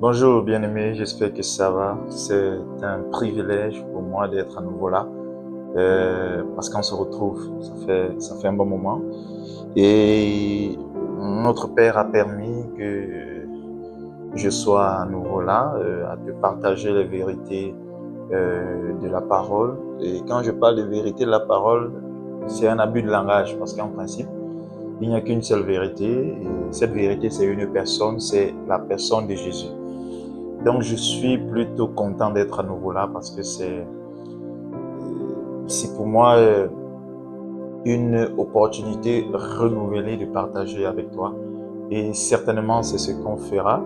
Bonjour bien-aimé, j'espère que ça va. C'est un privilège pour moi d'être à nouveau là parce qu'on se retrouve, ça fait un bon moment. Et notre Père a permis que je sois à nouveau là, à te partager les vérités de la parole. Et quand je parle de vérité de la parole, c'est un abus de langage parce qu'en principe, il n'y a qu'une seule vérité. Et cette vérité, c'est une personne, c'est la personne de Jésus. Donc je suis plutôt content d'être à nouveau là parce que c'est pour moi une opportunité renouvelée de partager avec toi. Et certainement, c'est ce qu'on fera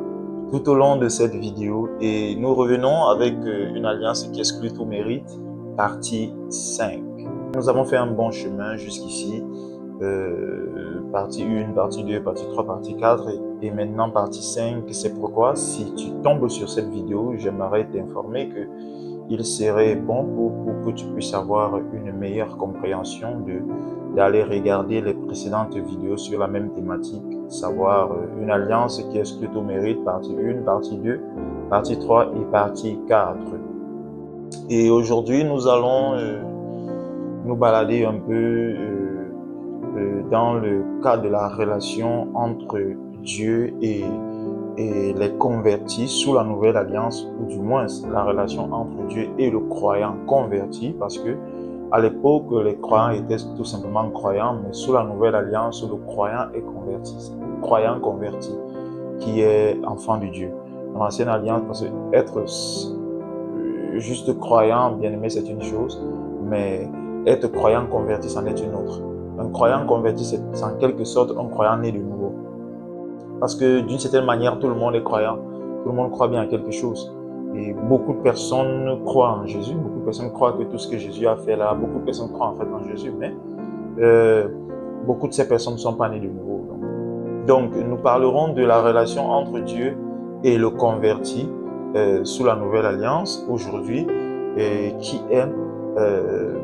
tout au long de cette vidéo. Et nous revenons avec une alliance qui exclut tout mérite, partie 5. Nous avons fait un bon chemin jusqu'ici. Partie 1, partie 2, partie 3, partie 4 et maintenant partie 5. C'est pourquoi si tu tombes sur cette vidéo, j'aimerais t'informer que il serait bon pour que tu puisses avoir une meilleure compréhension d'aller regarder les précédentes vidéos sur la même thématique, savoir une alliance qui exclut au mérite, partie 1, partie 2, partie 3 et partie 4. Et aujourd'hui, nous allons nous balader un peu dans le cas de la relation entre Dieu et les convertis sous la nouvelle alliance, ou du moins la relation entre Dieu et le croyant converti, parce que à l'époque, les croyants étaient tout simplement croyants, mais sous la nouvelle alliance, le croyant est converti. C'est le croyant converti qui est enfant de Dieu. Dans l'ancienne alliance, parce que être juste croyant, bien aimé, c'est une chose, mais être croyant converti, c'en est une autre. Un croyant converti, c'est en quelque sorte un croyant né de nouveau. Parce que d'une certaine manière, tout le monde est croyant. Tout le monde croit bien à quelque chose. Et beaucoup de personnes croient en Jésus. Beaucoup de personnes croient que tout ce que Jésus a fait là, beaucoup de personnes croient en fait en Jésus. Mais euh, beaucoup de ces personnes ne sont pas nées de nouveau. Donc, nous parlerons de la relation entre Dieu et le converti sous la nouvelle alliance aujourd'hui, qui est euh,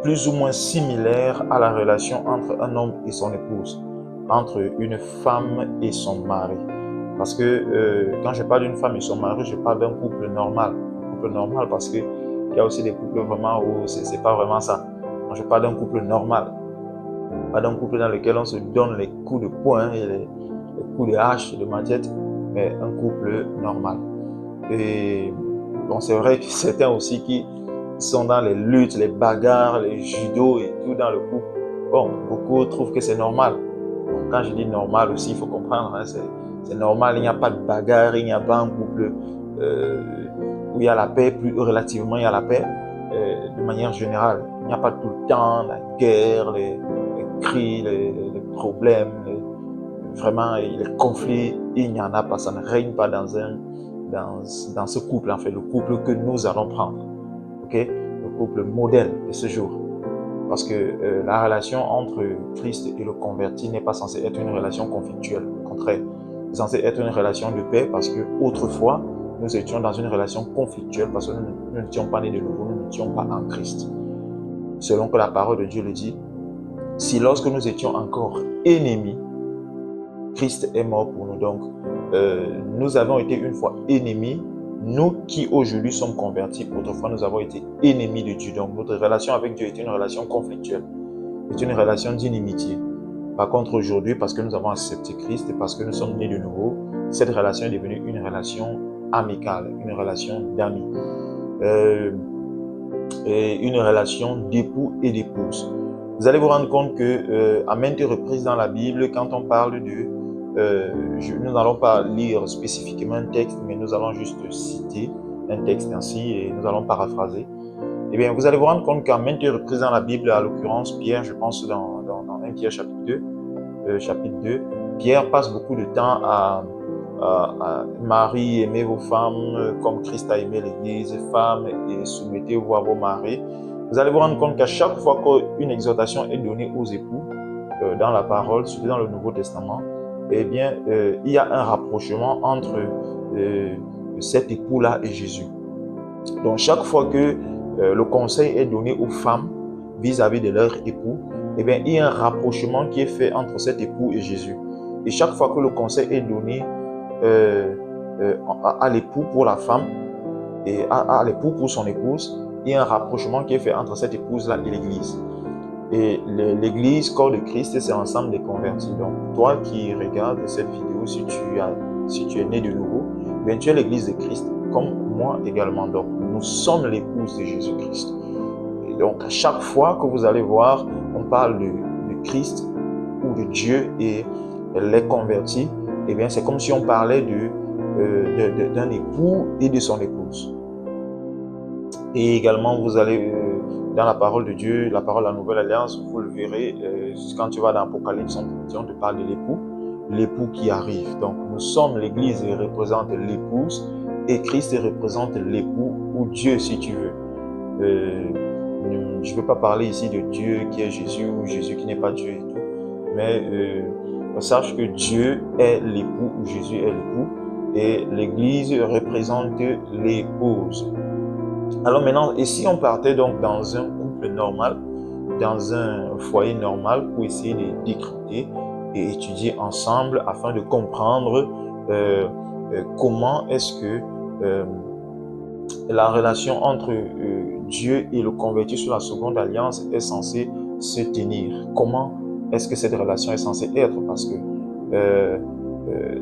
plus ou moins similaire à la relation entre un homme et son épouse, entre une femme et son mari. Parce que quand je parle d'une femme et son mari, je parle d'un couple normal. Un couple normal parce qu'il y a aussi des couples vraiment où c'est pas vraiment ça. Quand je parle d'un couple normal, pas d'un couple dans lequel on se donne les coups de poing et les coups de hache, de machette, mais un couple normal. Et bon, c'est vrai que certains aussi qui sont dans les luttes, les bagarres, les judo et tout dans le couple, bon, beaucoup trouvent que c'est normal. Bon, quand je dis normal aussi, il faut comprendre, hein, c'est normal, il n'y a pas de bagarre, il n'y a pas un couple euh, où il y a la paix, plus relativement il y a la paix, de manière générale. Il n'y a pas tout le temps la guerre, les cris, les problèmes, vraiment les conflits, il n'y en a pas, ça ne règne pas dans ce couple, en fait, le couple que nous allons prendre, ok, le couple modèle de ce jour. Parce que la relation entre Christ et le converti n'est pas censée être une relation conflictuelle. Au contraire, c'est censé être une relation de paix parce que autrefois, nous étions dans une relation conflictuelle parce que nous n'étions pas nés de nouveau, nous n'étions pas en Christ. Selon que la parole de Dieu le dit, si lorsque nous étions encore ennemis, Christ est mort pour nous. Donc, nous avons été une fois ennemis, nous qui aujourd'hui sommes convertis, autrefois nous avons été ennemis de Dieu. Donc, notre relation avec Dieu est une relation conflictuelle, est une relation d'inimitié. Par contre, aujourd'hui, parce que nous avons accepté Christ et parce que nous sommes nés de nouveau, cette relation est devenue une relation amicale, une relation d'amis, et une relation d'époux et d'épouse. Vous allez vous rendre compte que à maintes reprises dans la Bible, quand on parle de nous n'allons pas lire spécifiquement un texte, mais nous allons juste citer un texte ainsi et nous allons paraphraser. Eh bien, vous allez vous rendre compte qu'à maintes reprises dans la Bible, à l'occurrence Pierre, je pense dans 1 Pierre chapitre 2, Pierre passe beaucoup de temps à Marie, aimez vos femmes comme Christ a aimé l'Église, femmes, et soumettez-vous à vos maris. Vous allez vous rendre compte qu'à chaque fois qu'une exhortation est donnée aux époux, dans la parole, surtout dans le Nouveau Testament, eh bien, il y a un rapprochement entre cet époux-là et Jésus. Donc, chaque fois que le conseil est donné aux femmes vis-à-vis de leur époux, eh bien, il y a un rapprochement qui est fait entre cet époux et Jésus. Et chaque fois que le conseil est donné à l'époux pour la femme et à l'époux pour son épouse, il y a un rapprochement qui est fait entre cette épouse-là et l'Église. Et l'Église, corps de Christ, c'est l'ensemble des convertis. Donc, toi qui regardes cette vidéo, si tu es né de nouveau, bien, tu es l'Église de Christ, comme moi également. Donc, nous sommes l'épouse de Jésus-Christ. Et donc, à chaque fois que vous allez voir, on parle de Christ ou de Dieu et les convertis, eh bien, c'est comme si on parlait d'un époux et de son épouse. Et également, vous allez dans la parole de Dieu, la parole de la Nouvelle Alliance, vous le verrez, quand tu vas dans l'Apocalypse, on te parle de l'époux qui arrive. Donc, nous sommes l'Église et représente l'épouse, et Christ représente l'époux, ou Dieu si tu veux. Je ne veux pas parler ici de Dieu qui est Jésus, ou Jésus qui n'est pas Dieu et tout, mais sache que Dieu est l'époux, ou Jésus est l'époux, et l'Église représente l'épouse. Alors maintenant, et si on partait donc dans un couple normal, dans un foyer normal, pour essayer de décrypter et étudier ensemble afin de comprendre comment est-ce que la relation entre Dieu et le converti sous la seconde alliance est censée se tenir. Comment est-ce que cette relation est censée être? Parce que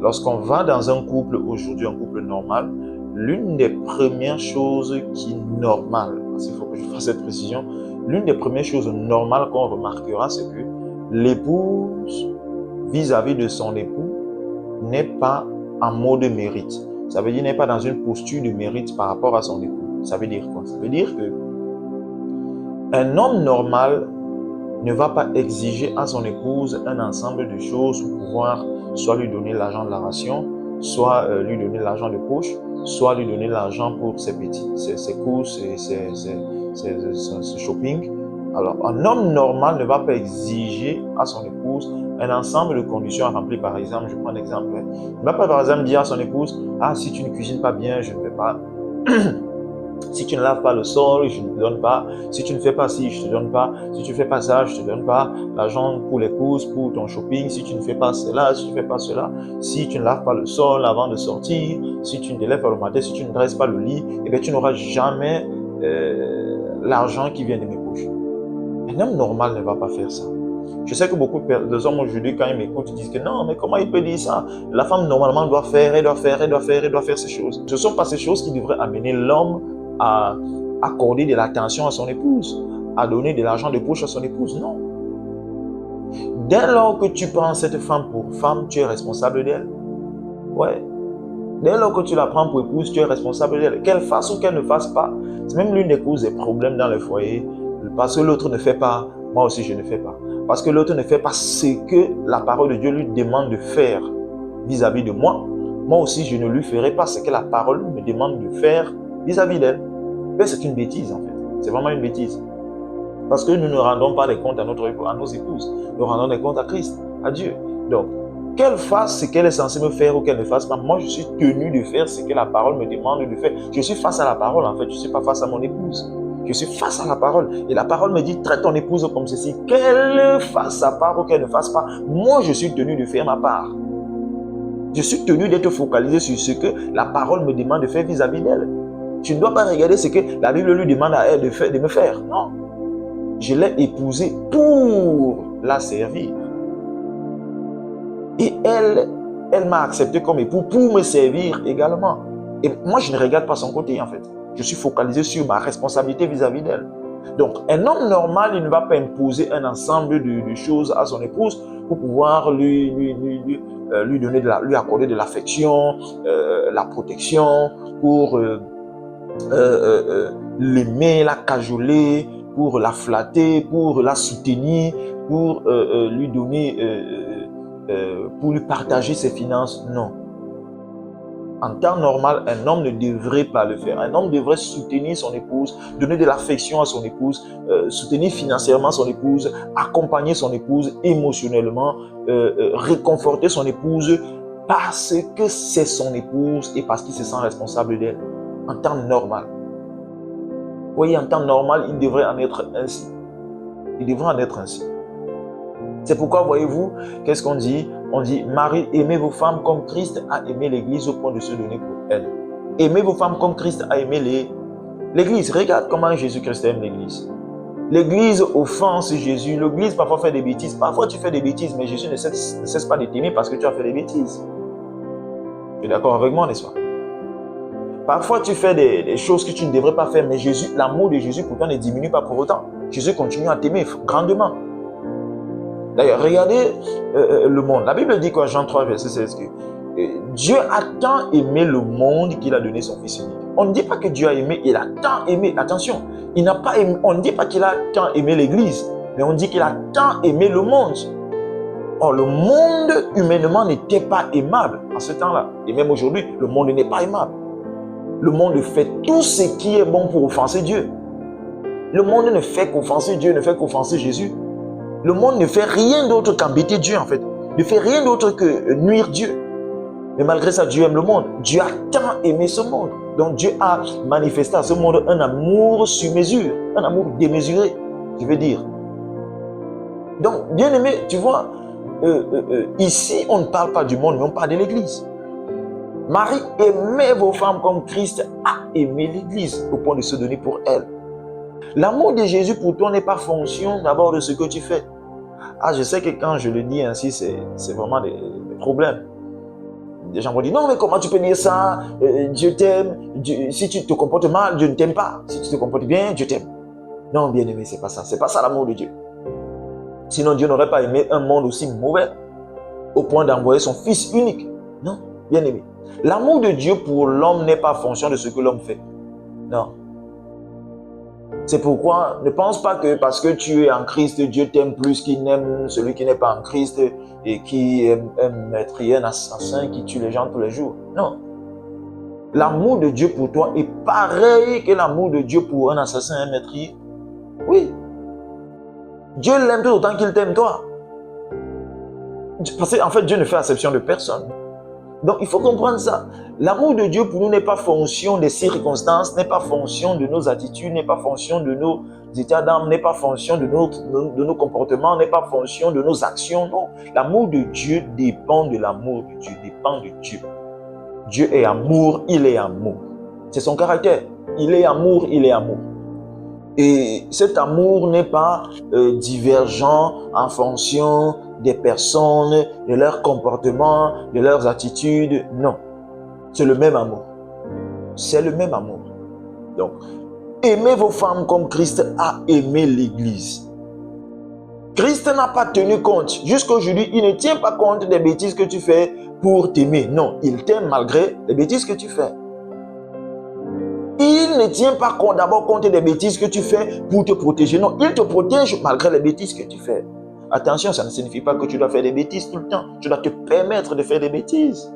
lorsqu'on va dans un couple aujourd'hui, un couple normal, l'une des premières choses qui est normale, parce qu'il faut que je fasse cette précision, l'une des premières choses normales qu'on remarquera, c'est que l'épouse vis-à-vis de son époux n'est pas en mode mérite. Ça veut dire n'est pas dans une posture de mérite par rapport à son époux. Ça veut dire quoi? Ça veut dire que un homme normal ne va pas exiger à son épouse un ensemble de choses pour pouvoir soit lui donner l'argent de la ration, soit lui donner l'argent de poche, soit lui donner l'argent pour ses courses et ses shopping. Alors, un homme normal ne va pas exiger à son épouse un ensemble de conditions à remplir. Par exemple, je prends un exemple. Il ne va pas, par exemple, dire à son épouse, « Ah, si tu ne cuisines pas bien, je ne vais pas. Si tu ne laves pas le sol, je ne te donne pas. Si tu ne fais pas ci, je ne te donne pas. Si tu ne fais pas ça, je ne te donne pas. L'argent pour les courses, pour ton shopping. Si tu ne fais pas cela, si tu ne fais pas cela. Si tu ne laves pas le sol avant de sortir. Si tu ne te lèves pas le matin, si tu ne dresses pas le lit, eh bien, tu n'auras jamais l'argent qui vient de mes poches. » Un homme normal ne va pas faire ça. Je sais que beaucoup de hommes aujourd'hui, quand ils m'écoutent, ils disent que non, mais comment il peut dire ça? La femme, normalement, doit faire ces choses. Ce ne sont pas ces choses qui devraient amener l'homme à accorder de l'attention à son épouse, à donner de l'argent de poche à son épouse. Non. Dès lors que tu prends cette femme pour femme, tu es responsable d'elle. Ouais. Dès lors que tu la prends pour épouse, tu es responsable d'elle. Qu'elle fasse ou qu'elle ne fasse pas. C'est même l'une des causes des problèmes dans le foyer. Parce que l'autre ne fait pas, moi aussi je ne fais pas. Parce que l'autre ne fait pas ce que la parole de Dieu lui demande de faire vis-à-vis de moi. Moi aussi je ne lui ferai pas ce que la parole me demande de faire vis-à-vis d'elle. Mais c'est une bêtise en fait. C'est vraiment une bêtise. Parce que nous ne rendons pas des comptes à nos épouses. Nous rendons des comptes à Christ, à Dieu. Donc, qu'elle fasse ce qu'elle est censée me faire ou qu'elle ne fasse pas, moi je suis tenu de faire ce que la parole me demande de faire. Je suis face à la parole en fait, je ne suis pas face à mon épouse. Je suis face à la parole. Et la parole me dit, traite ton épouse comme ceci. Qu'elle fasse sa part ou qu'elle ne fasse pas. Moi, je suis tenu de faire ma part. Je suis tenu d'être focalisé sur ce que la parole me demande de faire vis-à-vis d'elle. Tu ne dois pas regarder ce que la Bible lui demande à elle de me faire. Non. Je l'ai épousée pour la servir. Et elle m'a accepté comme époux pour me servir également. Et moi, je ne regarde pas son côté en fait. Je suis focalisé sur ma responsabilité vis-à-vis d'elle. Donc, un homme normal, il ne va pas imposer un ensemble de choses à son épouse pour pouvoir lui accorder de l'affection, la protection, pour l'aimer, la cajoler, pour la flatter, pour la soutenir, pour lui donner, pour lui partager ses finances. Non. En temps normal, un homme ne devrait pas le faire. Un homme devrait soutenir son épouse, donner de l'affection à son épouse, soutenir financièrement son épouse, accompagner son épouse émotionnellement, réconforter son épouse parce que c'est son épouse et parce qu'il se sent responsable d'elle. En temps normal. Vous voyez, en temps normal, il devrait en être ainsi. Il devrait en être ainsi. C'est pourquoi, voyez-vous, qu'est-ce qu'on dit? On dit, Marie, aimez vos femmes comme Christ a aimé l'Église au point de se donner pour elle. Aimez vos femmes comme Christ a aimé l'Église. Regarde comment Jésus-Christ aime l'Église. L'Église offense Jésus. L'Église parfois fait des bêtises. Parfois tu fais des bêtises, mais Jésus ne cesse pas de t'aimer parce que tu as fait des bêtises. Tu es d'accord avec moi, n'est-ce pas? Parfois tu fais des choses que tu ne devrais pas faire, mais l'amour de Jésus pour toi ne diminue pas pour autant. Jésus continue à t'aimer grandement. D'ailleurs, regardez le monde. La Bible dit quoi, Jean 3, verset 16, que Dieu a tant aimé le monde qu'il a donné son Fils unique. On ne dit pas que Dieu a aimé, il a tant aimé. Attention, il n'a pas aimé, on ne dit pas qu'il a tant aimé l'Église, mais on dit qu'il a tant aimé le monde. Or, le monde humainement n'était pas aimable à ce temps-là. Et même aujourd'hui, le monde n'est pas aimable. Le monde fait tout ce qui est bon pour offenser Dieu. Le monde ne fait qu'offenser Dieu, ne fait qu'offenser Jésus. Le monde ne fait rien d'autre qu'embêter Dieu, en fait. Ne fait rien d'autre que nuire Dieu. Mais malgré ça, Dieu aime le monde. Dieu a tant aimé ce monde. Donc Dieu a manifesté à ce monde un amour sur mesure, un amour démesuré, je veux dire. Donc, bien aimé, tu vois, ici, on ne parle pas du monde, mais on parle de l'Église. Marie, aimez vos femmes comme Christ a aimé l'Église au point de se donner pour elle. L'amour de Jésus pour toi n'est pas fonction d'abord de ce que tu fais. Ah, je sais que quand je le dis ainsi, c'est vraiment des problèmes. Des gens vont dire, non, mais comment tu peux dire ça? Dieu t'aime. Si tu te comportes mal, Dieu ne t'aime pas. Si tu te comportes bien, Dieu t'aime. Non, bien aimé, c'est pas ça. C'est pas ça l'amour de Dieu. Sinon, Dieu n'aurait pas aimé un monde aussi mauvais au point d'envoyer son Fils unique. Non, bien aimé. L'amour de Dieu pour l'homme n'est pas fonction de ce que l'homme fait. Non. C'est pourquoi ne pense pas que parce que tu es en Christ, Dieu t'aime plus qu'il n'aime celui qui n'est pas en Christ et qui aime meurtrier, un assassin qui tue les gens tous les jours. Non. L'amour de Dieu pour toi est pareil que l'amour de Dieu pour un assassin, un meurtrier. Oui. Dieu l'aime tout autant qu'il t'aime toi. Parce qu'en fait, Dieu ne fait exception de personne. Donc, il faut comprendre ça. L'amour de Dieu pour nous n'est pas fonction des circonstances, n'est pas fonction de nos attitudes, n'est pas fonction de nos états d'âme, n'est pas fonction de nos comportements, n'est pas fonction de nos actions. Non. L'amour de Dieu dépend de l'amour de Dieu, dépend de Dieu. Dieu est amour, il est amour. C'est son caractère. Il est amour, il est amour. Et cet amour n'est pas divergent en fonction des personnes, de leurs comportements, de leurs attitudes. Non, c'est le même amour. C'est le même amour. Donc, aimez vos femmes comme Christ a aimé l'Église. Christ n'a pas tenu compte. Jusqu'à aujourd'hui, il ne tient pas compte des bêtises que tu fais pour t'aimer. Non, il t'aime malgré les bêtises que tu fais. Il ne tient pas d'abord compte des bêtises que tu fais pour te protéger. Non, il te protège malgré les bêtises que tu fais. Attention, ça ne signifie pas que tu dois faire des bêtises tout le temps. Tu dois te permettre de faire des bêtises.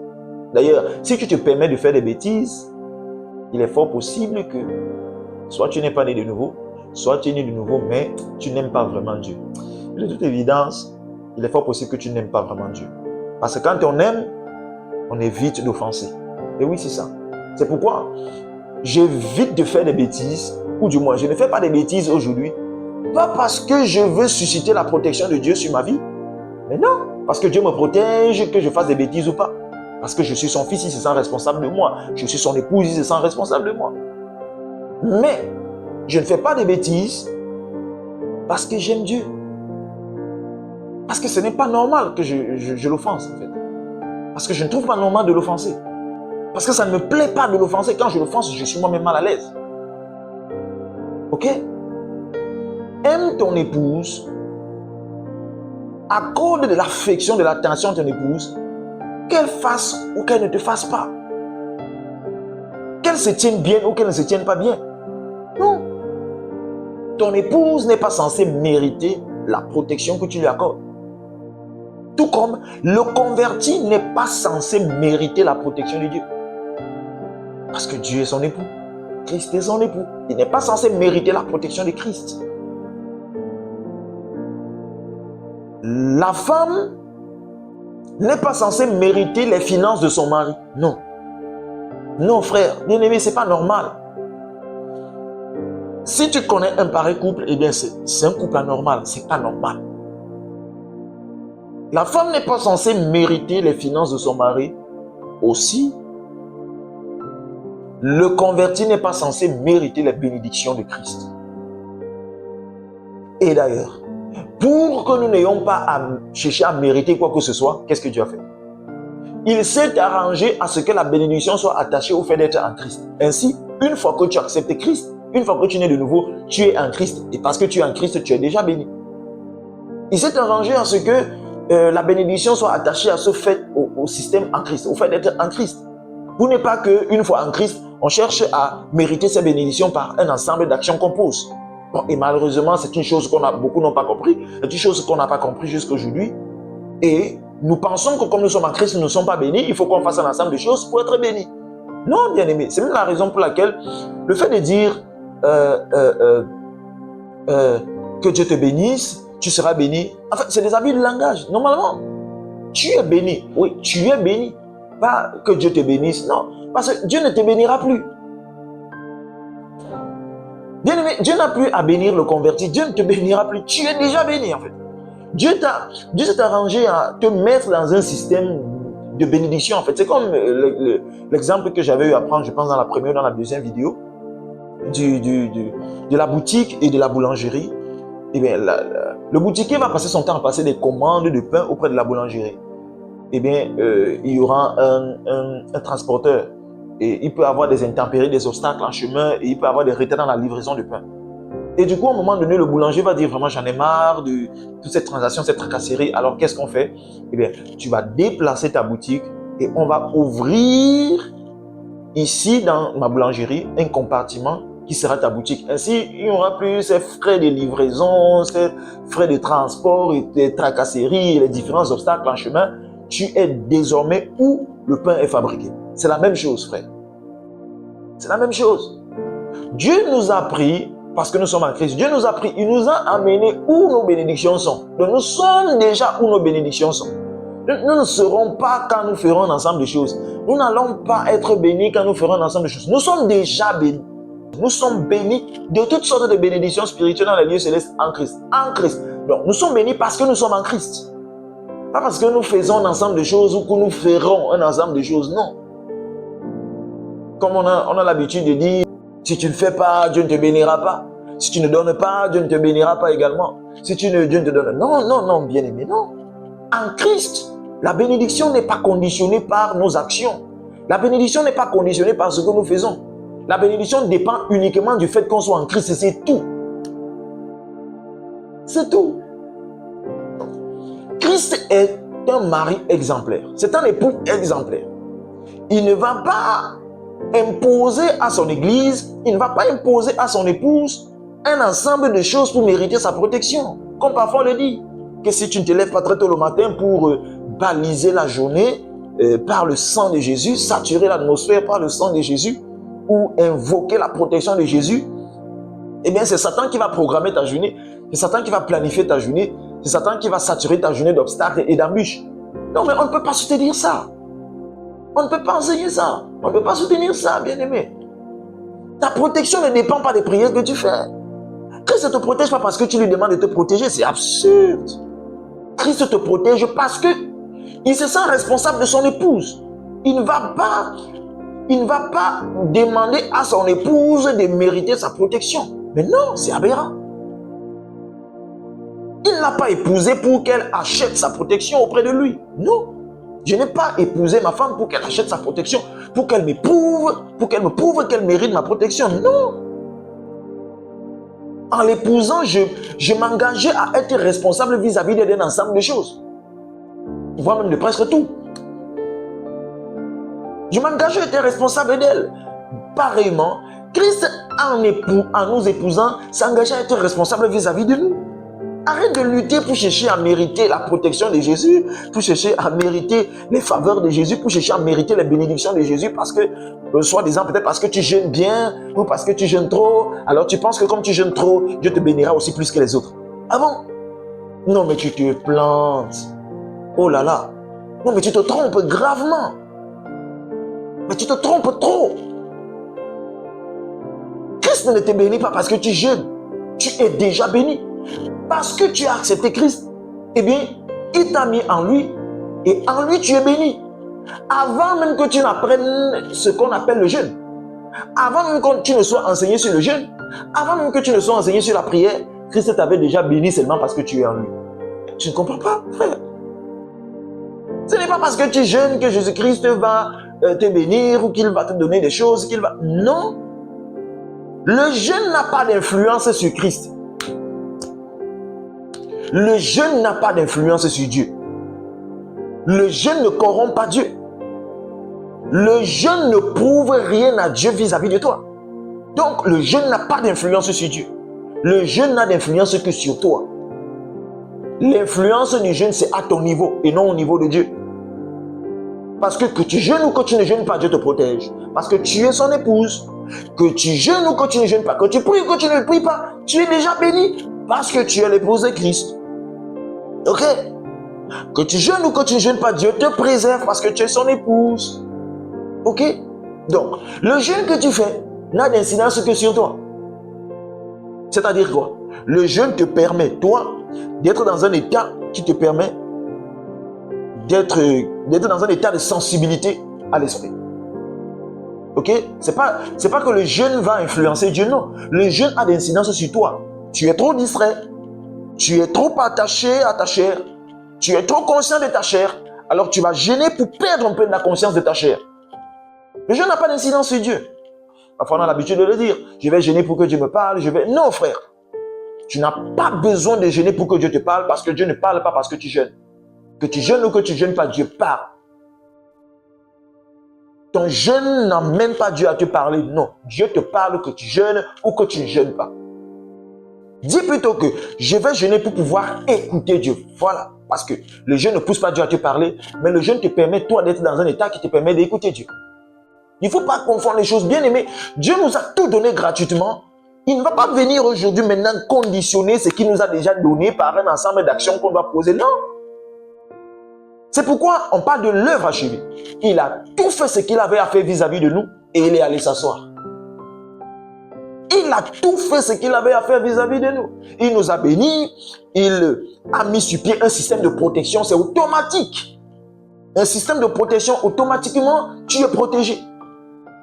D'ailleurs, si tu te permets de faire des bêtises, il est fort possible que soit tu n'es pas né de nouveau, soit tu es né de nouveau, mais tu n'aimes pas vraiment Dieu. De toute évidence, il est fort possible que tu n'aimes pas vraiment Dieu. Parce que quand on aime, on évite d'offenser. Et oui, c'est ça. C'est pourquoi j'évite de faire des bêtises, ou du moins, je ne fais pas des bêtises aujourd'hui, pas parce que je veux susciter la protection de Dieu sur ma vie, mais non, parce que Dieu me protège, que je fasse des bêtises ou pas. Parce que je suis son fils, il se sent responsable de moi. Je suis son épouse, il se sent responsable de moi. Mais, je ne fais pas des bêtises parce que j'aime Dieu. Parce que ce n'est pas normal que je l'offense, en fait. Parce que je ne trouve pas normal de l'offenser. Parce que ça ne me plaît pas de l'offenser. Quand je l'offense, je suis moi-même mal à l'aise. Ok? Aime ton épouse. Accorde de l'affection, de l'attention à ton épouse. Qu'elle fasse ou qu'elle ne te fasse pas. Qu'elle se tienne bien ou qu'elle ne se tienne pas bien. Non. Ton épouse n'est pas censée mériter la protection que tu lui accordes. Tout comme le converti n'est pas censé mériter la protection de Dieu. Parce que Dieu est son époux. Christ est son époux. Il n'est pas censé mériter la protection de Christ. La femme n'est pas censée mériter les finances de son mari. Non. Non, frère, bien aimé, ce n'est pas normal. Si tu connais un pareil couple, eh bien, c'est un couple anormal. Ce n'est pas normal. La femme n'est pas censée mériter les finances de son mari aussi. Le converti n'est pas censé mériter les bénédictions de Christ. Et d'ailleurs, pour que nous n'ayons pas à chercher à mériter quoi que ce soit, qu'est-ce que Dieu a fait? Il s'est arrangé à ce que la bénédiction soit attachée au fait d'être en Christ. Ainsi, une fois que tu acceptes Christ, une fois que tu nais de nouveau, tu es en Christ. Et parce que tu es en Christ, tu es déjà béni. Il s'est arrangé à ce que la bénédiction soit attachée à ce fait, au système en Christ, au fait d'être en Christ. Pour ne pas qu'une fois en Christ, on cherche à mériter ces bénédictions par un ensemble d'actions qu'on pose. Bon, et malheureusement, c'est une chose beaucoup n'ont pas compris. C'est une chose qu'on n'a pas compris jusqu'à aujourd'hui. Et nous pensons que comme nous sommes en Christ, nous ne sommes pas bénis. Il faut qu'on fasse un ensemble de choses pour être bénis. Non, bien aimé. C'est même la raison pour laquelle le fait de dire que Dieu te bénisse, tu seras béni. En fait, c'est des abus de langage. Normalement, tu es béni. Oui, tu es béni. Pas que Dieu te bénisse. Non, parce que Dieu ne te bénira plus. Bien aimé, Dieu n'a plus à bénir le converti. Dieu ne te bénira plus. Tu es déjà béni en fait. Dieu s'est arrangé à te mettre dans un système de bénédiction en fait. C'est comme l'exemple que j'avais eu à prendre, je pense, dans la première ou dans la deuxième vidéo, de la boutique et de la boulangerie. Eh bien, le boutiquier va passer son temps à passer des commandes de pain auprès de la boulangerie. Eh bien, il y aura un transporteur. Et il peut avoir des intempéries, des obstacles en chemin, et il peut avoir des retards dans la livraison de pain. Et du coup, à un moment donné, le boulanger va dire vraiment, j'en ai marre de toute cette transaction, cette tracasserie. Alors, qu'est-ce qu'on fait? Eh bien, tu vas déplacer ta boutique et on va ouvrir ici, dans ma boulangerie, un compartiment qui sera ta boutique. Ainsi, il n'y aura plus ces frais de livraison, ces frais de transport, les tracasseries, les différents obstacles en chemin. Tu es désormais où le pain est fabriqué. C'est la même chose, frère. C'est la même chose. Dieu nous a pris, parce que nous sommes en Christ, Dieu nous a pris, il nous a amenés où nos bénédictions sont. Donc nous sommes déjà où nos bénédictions sont. Nous ne serons pas quand nous ferons un ensemble de choses. Nous n'allons pas être bénis quand nous ferons un ensemble de choses. Nous sommes déjà bénis. Nous sommes bénis de toutes sortes de bénédictions spirituelles dans les lieux célestes en Christ. En Christ. Donc nous sommes bénis parce que nous sommes en Christ. Pas parce que nous faisons un ensemble de choses ou que nous ferons un ensemble de choses. Non. Comme on a l'habitude de dire, si tu ne fais pas, Dieu ne te bénira pas. Si tu ne donnes pas, Dieu ne te bénira pas également. Si Dieu ne te donne... Non, non, non, bien aimé, non. En Christ, la bénédiction n'est pas conditionnée par nos actions. La bénédiction n'est pas conditionnée par ce que nous faisons. La bénédiction dépend uniquement du fait qu'on soit en Christ, c'est tout. C'est tout. Christ est un mari exemplaire. C'est un époux exemplaire. Il ne va pas imposer à son église, il ne va pas imposer à son épouse un ensemble de choses pour mériter sa protection. Comme parfois on le dit, que si tu ne te lèves pas très tôt le matin pour baliser la journée par le sang de Jésus, saturer l'atmosphère par le sang de Jésus, ou invoquer la protection de Jésus, eh bien c'est Satan qui va programmer ta journée, c'est Satan qui va planifier ta journée, c'est Satan qui va saturer ta journée d'obstacles et d'embûches. Non mais on ne peut pas soutenir ça. On ne peut pas enseigner ça. On ne peut pas soutenir ça, bien-aimé. Ta protection ne dépend pas des prières que tu fais. Christ ne te protège pas parce que tu lui demandes de te protéger. C'est absurde. Christ te protège parce que il se sent responsable de son épouse. Il ne va pas demander à son épouse de mériter sa protection. Mais non, c'est aberrant. Il ne l'a pas épousée pour qu'elle achète sa protection auprès de lui. Non. Je n'ai pas épousé ma femme pour qu'elle achète sa protection, pour qu'elle me prouve qu'elle mérite ma protection. Non. En l'épousant, je m'engageais à être responsable vis-à-vis d'un ensemble de choses. Voire même de presque tout. Je m'engageais à être responsable d'elle. Pareillement, Christ, en nous épousant, s'engageait à être responsable vis-à-vis de nous. Arrête de lutter pour chercher à mériter la protection de Jésus, pour chercher à mériter les faveurs de Jésus, pour chercher à mériter les bénédictions de Jésus parce que, soi-disant, peut-être parce que tu jeûnes bien ou parce que tu jeûnes trop, alors tu penses que comme tu jeûnes trop, Dieu te bénira aussi plus que les autres. Ah bon? Non, mais tu te plantes. Oh là là. Non, mais tu te trompes gravement. Mais tu te trompes trop. Christ ne te bénit pas parce que tu jeûnes. Tu es déjà béni. Parce que tu as accepté Christ, eh bien, Il t'a mis en lui et en lui tu es béni. Avant même que tu n'apprennes ce qu'on appelle le jeûne, avant même que tu ne sois enseigné sur le jeûne, avant même que tu ne sois enseigné sur la prière, Christ t'avait déjà béni seulement parce que tu es en lui. Tu ne comprends pas, frère? Ce n'est pas parce que tu jeûnes que Jésus-Christ va te bénir ou qu'il va te donner des choses, qu'il va... Non. Le jeûne n'a pas d'influence sur Christ. Le jeûne n'a pas d'influence sur Dieu. Le jeûne ne corrompt pas Dieu. Le jeûne ne prouve rien à Dieu vis-à-vis de toi. Donc, le jeûne n'a pas d'influence sur Dieu. Le jeûne n'a d'influence que sur toi. L'influence du jeûne, c'est à ton niveau et non au niveau de Dieu. Parce que tu jeûnes ou que tu ne jeûnes pas, Dieu te protège. Parce que tu es son épouse. Que tu jeûnes ou que tu ne jeûnes pas, que tu pries ou que tu ne pries pas, tu es déjà béni. Parce que tu es l'épouse de Christ. Ok? Que tu jeûnes ou que tu ne jeûnes pas, Dieu te préserve parce que tu es son épouse. Ok? Donc, le jeûne que tu fais n'a d'incidence que sur toi. C'est-à-dire quoi? Le jeûne te permet, toi, d'être dans un état qui te permet d'être dans un état de sensibilité à l'esprit. Ok? C'est pas que le jeûne va influencer Dieu, non. Le jeûne a d'incidence sur toi. Tu es trop distrait. Tu es trop attaché à ta chair. Tu es trop conscient de ta chair. Alors tu vas jeûner pour perdre un peu de la conscience de ta chair. Le jeûne n'a pas d'incidence sur Dieu. Parfois on a l'habitude de le dire. Je vais jeûner pour que Dieu me parle. Non frère. Tu n'as pas besoin de jeûner pour que Dieu te parle parce que Dieu ne parle pas parce que tu jeûnes. Que tu jeûnes ou que tu ne jeûnes pas, Dieu parle. Ton jeûne n'emmène pas Dieu à te parler. Non, Dieu te parle que tu jeûnes ou que tu ne jeûnes pas. Dis plutôt que je vais jeûner pour pouvoir écouter Dieu. Voilà. Parce que le jeûne ne pousse pas Dieu à te parler, mais le jeûne te permet, toi, d'être dans un état qui te permet d'écouter Dieu. Il ne faut pas confondre les choses. Bien aimé, Dieu nous a tout donné gratuitement. Il ne va pas venir aujourd'hui maintenant conditionner ce qu'il nous a déjà donné par un ensemble d'actions qu'on doit poser. Non. C'est pourquoi on parle de l'œuvre achevée. Il a tout fait ce qu'il avait à faire vis-à-vis de nous et il est allé s'asseoir. Il a tout fait ce qu'il avait à faire vis-à-vis de nous. Il nous a bénis, il a mis sur pied un système de protection, c'est automatique. Un système de protection, automatiquement, tu es protégé.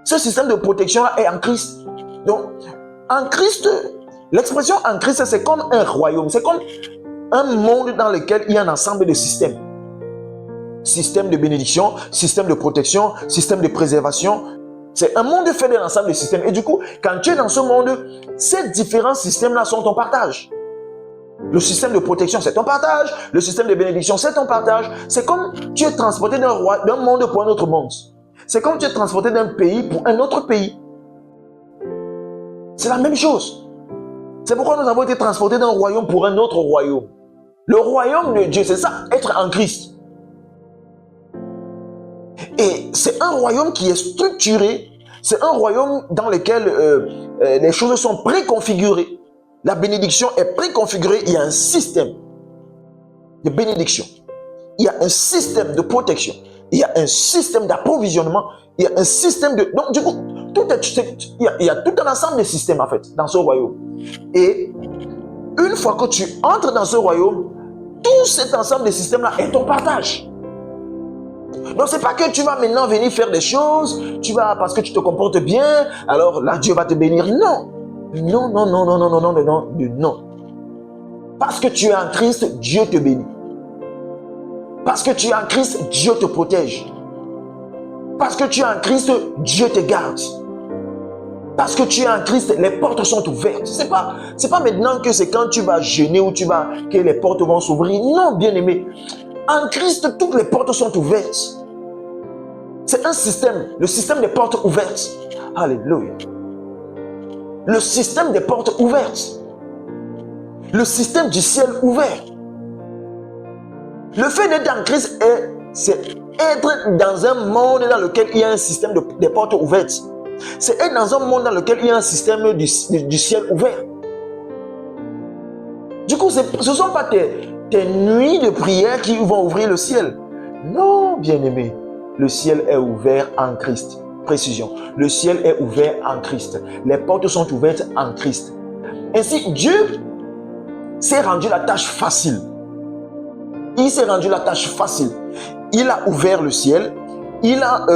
Ce système de protection-là est en Christ. Donc, en Christ, l'expression en Christ, c'est comme un royaume, c'est comme un monde dans lequel il y a un ensemble de systèmes. Système de bénédiction, système de protection, système de préservation. C'est un monde fait d'un ensemble de systèmes. Et du coup, quand tu es dans ce monde, ces différents systèmes-là sont ton partage. Le système de protection, c'est ton partage. Le système de bénédiction, c'est ton partage. C'est comme tu es transporté d'un monde pour un autre monde. C'est comme tu es transporté d'un pays pour un autre pays. C'est la même chose. C'est pourquoi nous avons été transportés d'un royaume pour un autre royaume. Le royaume de Dieu, c'est ça, être en Christ. Et c'est un royaume qui est structuré, c'est un royaume dans lequel les choses sont préconfigurées. La bénédiction est préconfigurée, il y a un système de bénédiction, il y a un système de protection, il y a un système d'approvisionnement, il y a un système de... Donc du coup, il y a tout un ensemble de systèmes en fait dans ce royaume. Et une fois que tu entres dans ce royaume, tout cet ensemble de systèmes-là est ton partage. Donc, c'est pas que tu vas maintenant venir faire des choses, tu vas parce que tu te comportes bien, alors là, Dieu va te bénir. Non. Non, non, non, non, non, non, non, non, non, non. Parce que tu es en Christ, Dieu te bénit. Parce que tu es en Christ, Dieu te protège. Parce que tu es en Christ, Dieu te garde. Parce que tu es en Christ, les portes sont ouvertes. C'est pas maintenant que c'est quand tu vas jeûner ou que les portes vont s'ouvrir. Non, bien aimé. En Christ, toutes les portes sont ouvertes. C'est un système, le système des portes ouvertes. Alléluia. Le système des portes ouvertes. Le système du ciel ouvert. Le fait d'être en Christ, c'est être dans un monde dans lequel il y a un système des portes ouvertes. C'est être dans un monde dans lequel il y a un système du ciel ouvert. Du coup, ce ne sont pas tes nuits de prière qui vont ouvrir le ciel. Non, bien-aimé. Le ciel est ouvert en Christ. Précision. Le ciel est ouvert en Christ. Les portes sont ouvertes en Christ. Ainsi, Dieu s'est rendu la tâche facile Il s'est rendu la tâche facile. Il a ouvert le ciel. Il a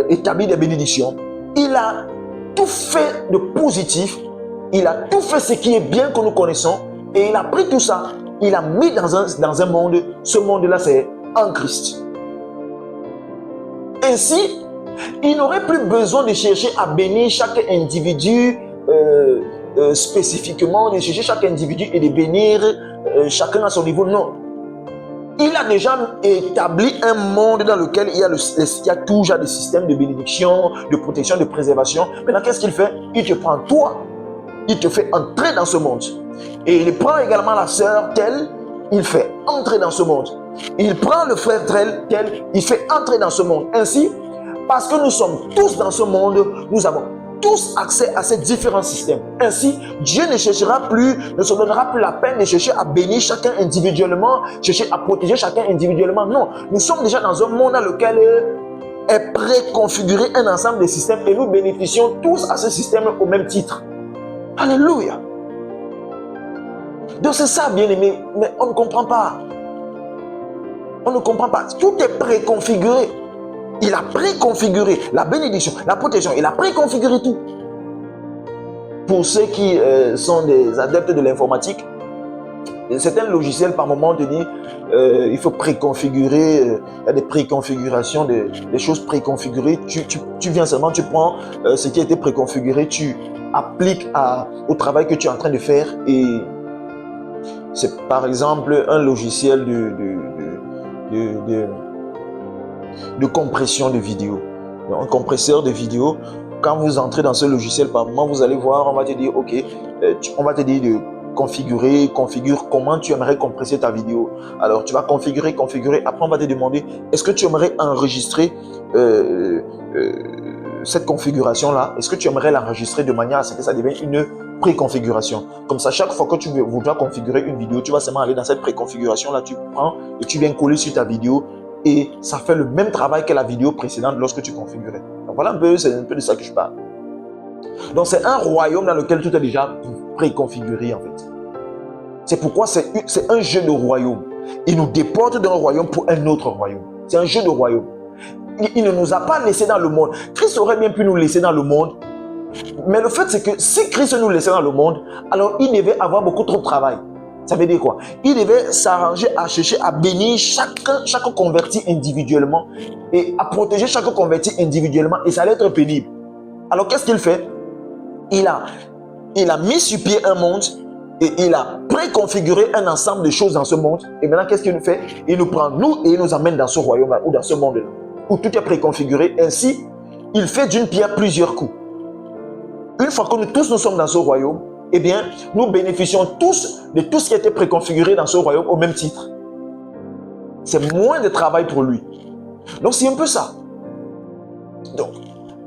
établi des bénédictions. Il a tout fait de positif. Il a tout fait ce qui est bien que nous connaissons. Et il a pris tout ça. Il a mis dans un monde. Ce monde-là, c'est en Christ. Ainsi, il n'aurait plus besoin de chercher à bénir chaque individu spécifiquement, de chercher chaque individu et de bénir chacun à son niveau. Non. Il a déjà établi un monde dans lequel il y a tout genre de systèmes de bénédiction, de protection, de préservation. Maintenant, qu'est-ce qu'il fait? Il te prend toi, il te fait entrer dans ce monde. Et il prend également la sœur telle, il fait entrer dans ce monde. Il prend le frère tel, il fait entrer dans ce monde. Ainsi, parce que nous sommes tous dans ce monde, nous avons tous accès à ces différents systèmes. Ainsi, Dieu ne se donnera plus la peine de chercher à bénir chacun individuellement, chercher à protéger chacun individuellement. Non, nous sommes déjà dans un monde dans lequel est préconfiguré un ensemble de systèmes et nous bénéficions tous à ce système au même titre. Alléluia. Donc c'est ça, bien aimé, mais on ne comprend pas. On ne comprend pas. Tout est préconfiguré. Il a préconfiguré la bénédiction, la protection. Il a préconfiguré tout. Pour ceux qui sont des adeptes de l'informatique, certains logiciels, par moment donné, il faut préconfigurer. Il y a des préconfigurations, des choses préconfigurées. Tu viens seulement, tu prends ce qui a été préconfiguré, tu appliques au travail que tu es en train de faire. Et c'est par exemple un logiciel de compression de vidéo. Donc, un compresseur de vidéo, quand vous entrez dans ce logiciel, par moment, vous allez voir, on va te dire, ok, on va te dire de configure comment tu aimerais compresser ta vidéo. Alors, tu vas configurer. Après, on va te demander, est-ce que tu aimerais enregistrer cette configuration-là? Est-ce que tu aimerais l'enregistrer de manière à ce que ça devienne une préconfiguration? Comme ça, chaque fois que tu voudras configurer une vidéo, tu vas seulement aller dans cette préconfiguration-là, tu prends et tu viens coller sur ta vidéo. Et ça fait le même travail que la vidéo précédente lorsque tu configurais. Donc voilà c'est un peu de ça que je parle. Donc c'est un royaume dans lequel tout est déjà préconfiguré en fait. C'est pourquoi c'est un jeu de royaume. Il nous déporte d'un royaume pour un autre royaume. C'est un jeu de royaume. Il ne nous a pas laissés dans le monde. Christ aurait bien pu nous laisser dans le monde. Mais le fait c'est que si Christ nous laissait dans le monde, alors il devait avoir beaucoup trop de travail. Ça veut dire quoi? Il devait s'arranger à chercher à bénir chaque converti individuellement et à protéger chaque converti individuellement et ça allait être pénible. Alors qu'est-ce qu'il fait? Il a mis sur pied un monde et il a préconfiguré un ensemble de choses dans ce monde. Et maintenant qu'est-ce qu'il nous fait? Il nous prend nous et il nous amène dans ce royaume-là ou dans ce monde-là où tout est préconfiguré. Ainsi, il fait d'une pierre plusieurs coups. Une fois que nous sommes dans ce royaume, eh bien, nous bénéficions tous de tout ce qui a été préconfiguré dans ce royaume au même titre. C'est moins de travail pour lui. Donc, c'est un peu ça. Donc,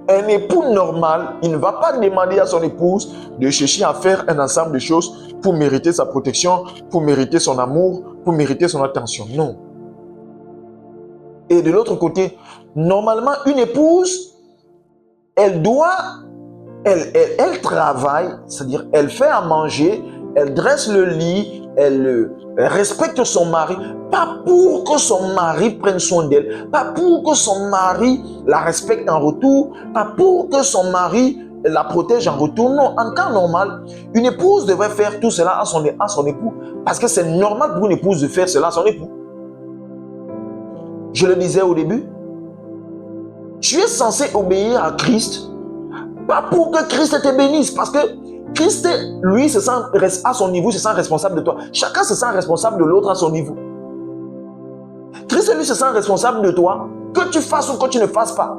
un époux normal, il ne va pas demander à son épouse de chercher à faire un ensemble de choses pour mériter sa protection, pour mériter son amour, pour mériter son attention. Non. Et de l'autre côté, normalement, une épouse, elle travaille, c'est-à-dire elle fait à manger, elle dresse le lit, elle respecte son mari, pas pour que son mari prenne soin d'elle, pas pour que son mari la respecte en retour, pas pour que son mari la protège en retour. Non, en temps normal, une épouse devrait faire tout cela à son époux, parce que c'est normal pour une épouse de faire cela à son époux. Je le disais au début, tu es censé obéir à Christ, pas pour que Christ te bénisse, parce que Christ, lui, se sent à son niveau, se sent responsable de toi. Chacun se sent responsable de l'autre à son niveau. Christ, lui, se sent responsable de toi, que tu fasses ou que tu ne fasses pas.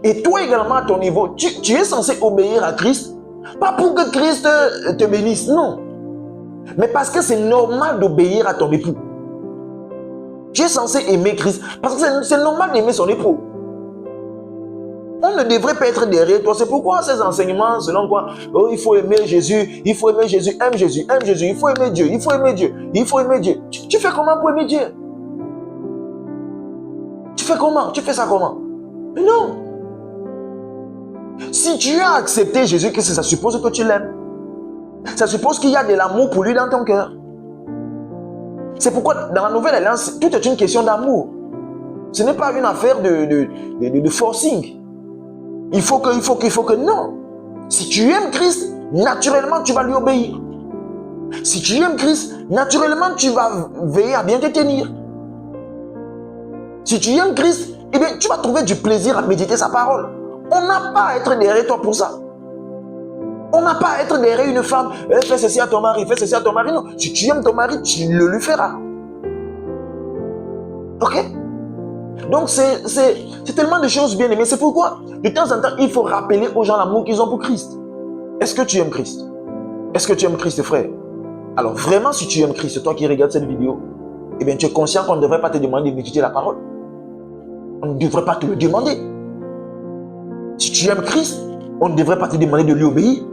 Et toi également à ton niveau, tu es censé obéir à Christ, pas pour que Christ te bénisse, non. Mais parce que c'est normal d'obéir à ton époux. Tu es censé aimer Christ, parce que c'est normal d'aimer son époux. On ne devrait pas être derrière toi. C'est pourquoi ces enseignements, selon quoi, oh, il faut aimer Jésus, aime Jésus, il faut aimer Dieu, il faut aimer Dieu. Tu fais comment pour aimer Dieu? Tu fais comment? Tu fais ça comment? Non. Si tu as accepté Jésus-Christ, ça suppose que tu l'aimes. Ça suppose qu'il y a de l'amour pour lui dans ton cœur. C'est pourquoi dans la nouvelle alliance, tout est une question d'amour. Ce n'est pas une affaire de forcing. Il faut que non. Si tu aimes Christ, naturellement tu vas lui obéir. Si tu aimes Christ, naturellement tu vas veiller à bien te tenir. Si tu aimes Christ, eh bien tu vas trouver du plaisir à méditer sa parole. On n'a pas à être derrière toi pour ça. On n'a pas à être derrière une femme. Fais ceci à ton mari, fais ceci à ton mari. Non, si tu aimes ton mari, tu le lui feras. Ok? Donc c'est tellement de choses bien aimées. C'est pourquoi de temps en temps, il faut rappeler aux gens l'amour qu'ils ont pour Christ. Est-ce que tu aimes Christ? Est-ce que tu aimes Christ, frère? Alors vraiment, si tu aimes Christ, toi qui regardes cette vidéo, eh bien tu es conscient qu'on ne devrait pas te demander de méditer la parole. On ne devrait pas te le demander. Si tu aimes Christ, on ne devrait pas te demander de lui obéir.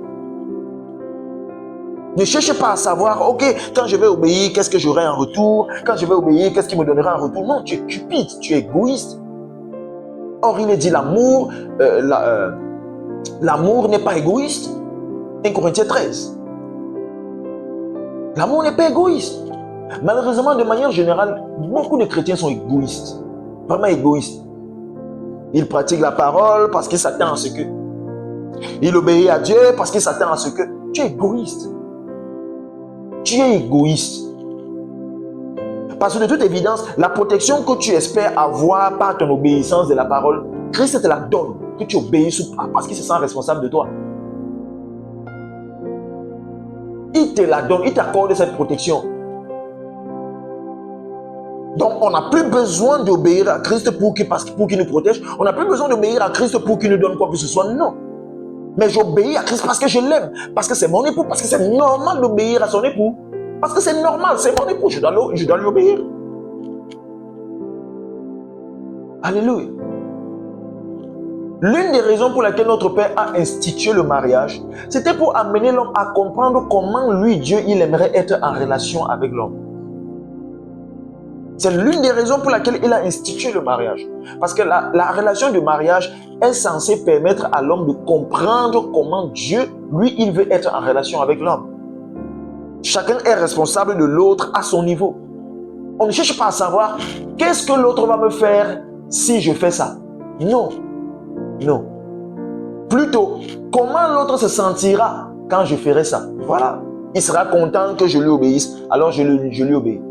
Ne cherche pas à savoir, ok, quand je vais obéir, qu'est-ce que j'aurai en retour? Quand je vais obéir, qu'est-ce qu'il me donnera en retour? Non, tu es cupide, tu es égoïste. Or, il est dit l'amour, l'amour n'est pas égoïste. 1 Corinthiens 13. L'amour n'est pas égoïste. Malheureusement, de manière générale, beaucoup de chrétiens sont égoïstes. Vraiment égoïstes. Ils pratiquent la parole parce qu'ils s'attendent à ce que. Ils obéissent à Dieu parce qu'ils s'attendent à ce que. Tu es égoïste. Tu es égoïste. Parce que de toute évidence, la protection que tu espères avoir par ton obéissance de la parole, Christ te la donne. Que tu obéisses ou pas, parce qu'il se sent responsable de toi. Il te la donne, il t'accorde cette protection. Donc, on n'a plus besoin d'obéir à Christ pour qu'il nous protège. On n'a plus besoin d'obéir à Christ pour qu'il nous donne quoi que ce soit. Non. Mais j'obéis à Christ parce que je l'aime. Parce que c'est mon époux. Parce que c'est normal d'obéir à son époux. Parce que c'est normal, c'est mon époux. Je dois lui obéir. Alléluia. L'une des raisons pour laquelle notre Père a institué le mariage, c'était pour amener l'homme à comprendre comment lui, Dieu, il aimerait être en relation avec l'homme. C'est l'une des raisons pour laquelle il a institué le mariage. Parce que la relation de mariage est censée permettre à l'homme de comprendre comment Dieu, lui, il veut être en relation avec l'homme. Chacun est responsable de l'autre à son niveau. On ne cherche pas à savoir qu'est-ce que l'autre va me faire si je fais ça. Non. Non. Plutôt, comment l'autre se sentira quand je ferai ça. Voilà. Il sera content que je lui obéisse, alors je lui obéis.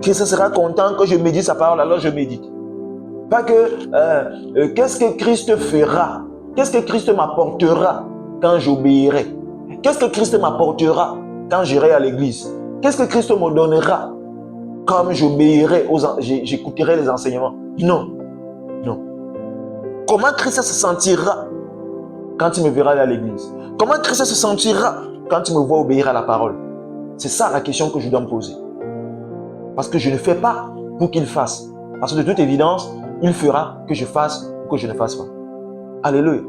Christ sera content que je médite sa parole, alors je médite. Pas que, qu'est-ce que Christ fera? Qu'est-ce que Christ m'apportera quand j'obéirai? Qu'est-ce que Christ m'apportera quand j'irai à l'église? Qu'est-ce que Christ me donnera comme j'obéirai, j'écouterai les enseignements? Non. Non. Comment Christ se sentira quand il me verra aller à l'église? Comment Christ se sentira quand il me voit obéir à la parole? C'est ça la question que je dois me poser. Parce que je ne fais pas pour qu'il fasse. Parce que de toute évidence, il fera que je fasse ou que je ne fasse pas. Alléluia.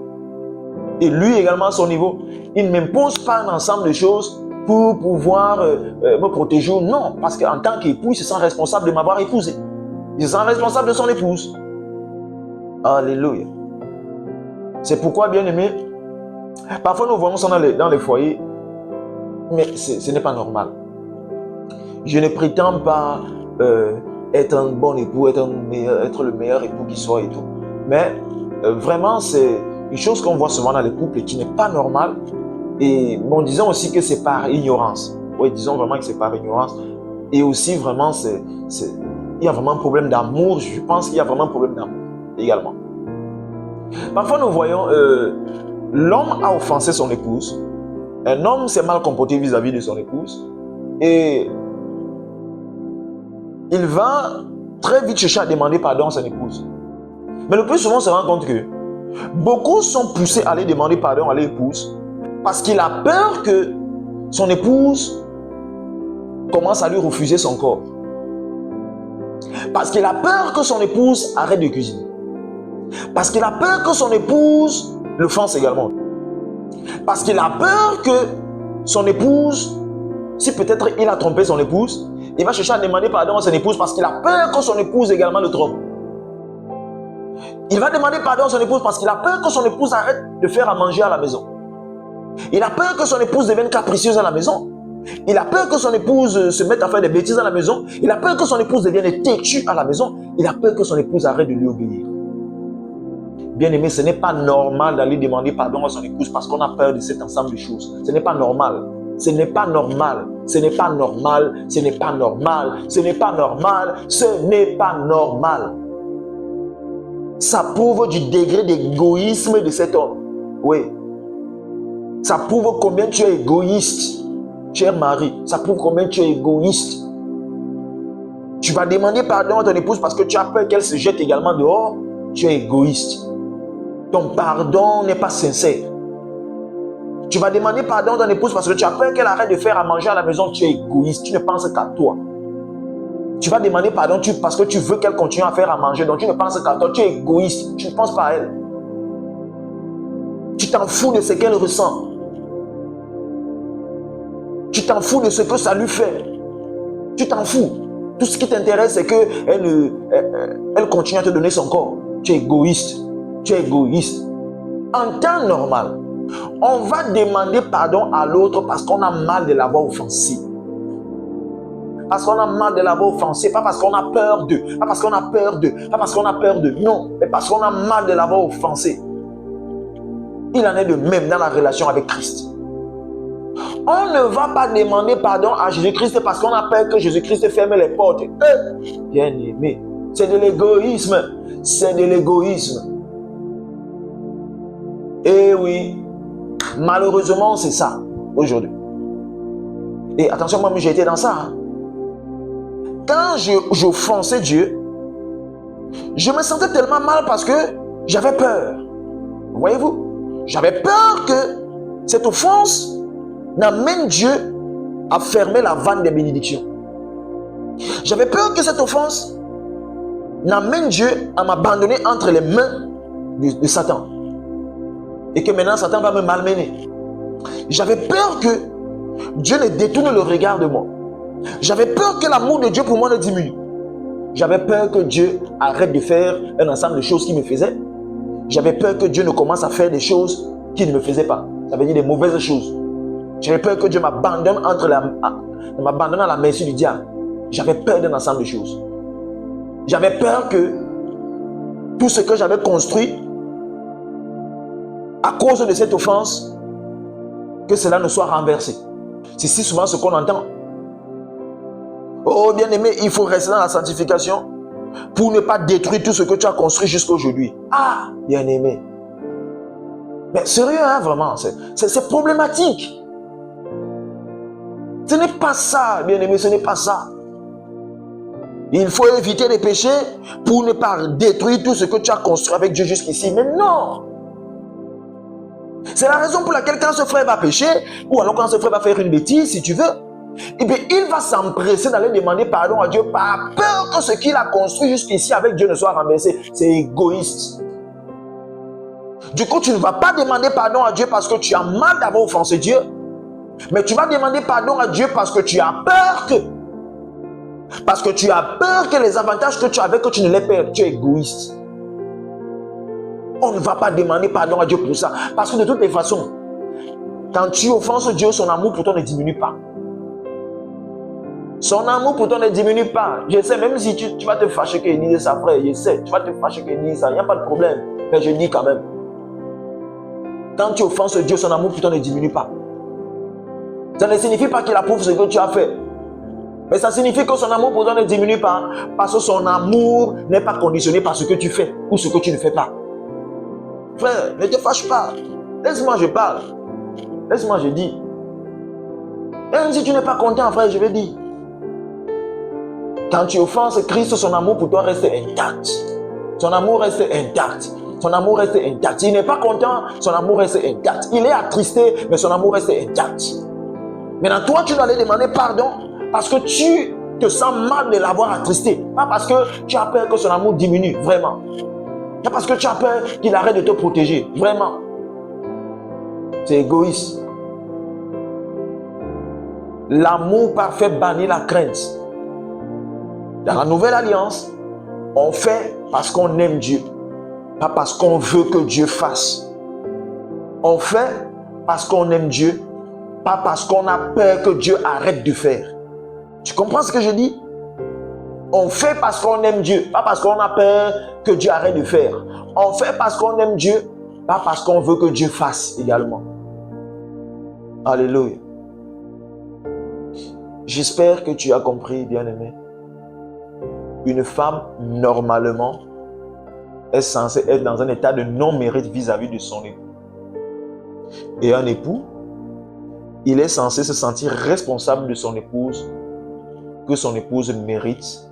Et lui également à son niveau, il ne m'impose pas un ensemble de choses pour pouvoir me protéger. Non, parce qu'en tant qu'époux, il se sent responsable de m'avoir épousé. Il se sent responsable de son épouse. Alléluia. C'est pourquoi, bien aimé, parfois nous voyons ça dans les foyers, mais ce n'est pas normal. Je ne prétends pas être un bon époux, être le meilleur époux qui soit et tout. Mais vraiment, c'est une chose qu'on voit souvent dans les couples et qui n'est pas normale. Et bon, disons aussi que c'est par ignorance. Oui, disons vraiment que c'est par ignorance. Et aussi, vraiment, il y a vraiment un problème d'amour. Je pense qu'il y a vraiment un problème d'amour également. Parfois, nous voyons, l'homme a offensé son épouse. Un homme s'est mal comporté vis-à-vis de son épouse. Et il va très vite chercher à demander pardon à son épouse. Mais le plus souvent, on se rend compte que beaucoup sont poussés à aller demander pardon à l'épouse parce qu'il a peur que son épouse commence à lui refuser son corps. Parce qu'il a peur que son épouse arrête de cuisiner. Parce qu'il a peur que son épouse le fasse également. Parce qu'il a peur que son épouse, si peut-être il a trompé son épouse, il va chercher à demander pardon à son épouse parce qu'il a peur que son épouse également le trompe. Il va demander pardon à son épouse parce qu'il a peur que son épouse arrête de faire à manger à la maison. Il a peur que son épouse devienne capricieuse à la maison. Il a peur que son épouse se mette à faire des bêtises à la maison. Il a peur que son épouse devienne têtue à la maison. Il a peur que son épouse arrête de lui obéir. Bien-aimé, ce n'est pas normal d'aller demander pardon à son épouse parce qu'on a peur de cet ensemble de choses. Ce n'est pas normal. Ce n'est pas normal. Ce n'est pas normal. Ce n'est pas normal. Ce n'est pas normal. Ce n'est pas normal. Ça prouve du degré d'égoïsme de cet homme. Oui. Ça prouve combien tu es égoïste, cher mari. Ça prouve combien tu es égoïste. Tu vas demander pardon à ton épouse parce que tu as peur qu'elle se jette également dehors. Tu es égoïste. Ton pardon n'est pas sincère. Tu vas demander pardon à ton épouse parce que tu as peur qu'elle arrête de faire à manger à la maison. Tu es égoïste. Tu ne penses qu'à toi. Tu vas demander pardon parce que tu veux qu'elle continue à faire à manger. Donc tu ne penses qu'à toi. Tu es égoïste. Tu ne penses pas à elle. Tu t'en fous de ce qu'elle ressent. Tu t'en fous de ce que ça lui fait. Tu t'en fous. Tout ce qui t'intéresse, c'est qu'elle continue à te donner son corps. Tu es égoïste. Tu es égoïste. En temps normal, on va demander pardon à l'autre parce qu'on a mal de l'avoir offensé. Parce qu'on a mal de l'avoir offensé. Pas parce qu'on a peur d'eux. Pas parce qu'on a peur d'eux. Pas parce qu'on a peur d'eux. Non, mais parce qu'on a mal de l'avoir offensé. Il en est de même dans la relation avec Christ. On ne va pas demander pardon à Jésus-Christ parce qu'on a peur que Jésus-Christ ferme les portes. Bien aimé, c'est de l'égoïsme. C'est de l'égoïsme. Et oui, malheureusement, c'est ça aujourd'hui. Et attention, moi, j'ai été dans ça. Hein. Quand j'offensais Dieu, je me sentais tellement mal parce que j'avais peur. Voyez-vous, j'avais peur que cette offense n'amène Dieu à fermer la vanne des bénédictions. J'avais peur que cette offense n'amène Dieu à m'abandonner entre les mains de Satan. Et que maintenant Satan va me malmener. J'avais peur que Dieu ne détourne le regard de moi. J'avais peur que l'amour de Dieu pour moi ne diminue. J'avais peur que Dieu arrête de faire un ensemble de choses qu'il me faisait. J'avais peur que Dieu ne commence à faire des choses qu'il ne me faisait pas. Ça veut dire des mauvaises choses. J'avais peur que Dieu m'abandonne à la merci du diable. J'avais peur d'un ensemble de choses. J'avais peur que tout ce que j'avais construit à cause de cette offense, que cela ne soit renversé. C'est si souvent ce qu'on entend. Oh bien-aimé, il faut rester dans la sanctification pour ne pas détruire tout ce que tu as construit jusqu'à aujourd'hui. Ah, bien-aimé. Mais sérieux, hein, vraiment, c'est problématique. Ce n'est pas ça, bien-aimé, ce n'est pas ça. Il faut éviter les péchés pour ne pas détruire tout ce que tu as construit avec Dieu jusqu'ici. Mais non! C'est la raison pour laquelle quand ce frère va pécher, ou alors quand ce frère va faire une bêtise, si tu veux, eh bien, il va s'empresser d'aller demander pardon à Dieu par peur que ce qu'il a construit jusqu'ici avec Dieu ne soit renversé. C'est égoïste. Du coup, tu ne vas pas demander pardon à Dieu parce que tu as mal d'avoir offensé Dieu, mais tu vas demander pardon à Dieu parce que tu as peur que les avantages que tu avais, que tu ne les perds. Tu es égoïste. On ne va pas demander pardon à Dieu pour ça. Parce que de toutes les façons, quand tu offenses Dieu, son amour pour toi ne diminue pas. Son amour pour toi ne diminue pas. Je sais, même si tu vas te fâcher qu'il dise ça, frère, je sais, tu vas te fâcher qu'il dise ça, il n'y a pas de problème. Mais je dis quand même, quand tu offenses Dieu, son amour pour toi ne diminue pas. Ça ne signifie pas qu'il approuve ce que tu as fait. Mais ça signifie que son amour pour toi ne diminue pas. Parce que son amour n'est pas conditionné par ce que tu fais ou ce que tu ne fais pas. Frère, ne te fâche pas. Laisse-moi, je parle. Laisse-moi, je dis. Même si tu n'es pas content, frère, je vais dire. Quand tu offenses Christ, son amour pour toi reste intact. Son amour reste intact. Son amour reste intact. Il n'est pas content, son amour reste intact. Il est attristé, mais son amour reste intact. Maintenant, toi, tu dois aller demander pardon parce que tu te sens mal de l'avoir attristé. Pas parce que tu as peur que son amour diminue, vraiment. Pas parce que tu as peur qu'il arrête de te protéger, vraiment. C'est égoïste. L'amour parfait bannit la crainte. Dans la nouvelle alliance, on fait parce qu'on aime Dieu, pas parce qu'on veut que Dieu fasse. On fait parce qu'on aime Dieu, Pas parce qu'on a peur que Dieu arrête de faire. Tu comprends ce que je dis? On fait parce qu'on aime Dieu, pas parce qu'on a peur que Dieu arrête de faire. On fait parce qu'on aime Dieu, pas parce qu'on veut que Dieu fasse également. Alléluia. J'espère que tu as compris, bien-aimé. Une femme, normalement, est censée être dans un état de non-mérite vis-à-vis de son époux. Et un époux, il est censé se sentir responsable de son épouse, que son épouse mérite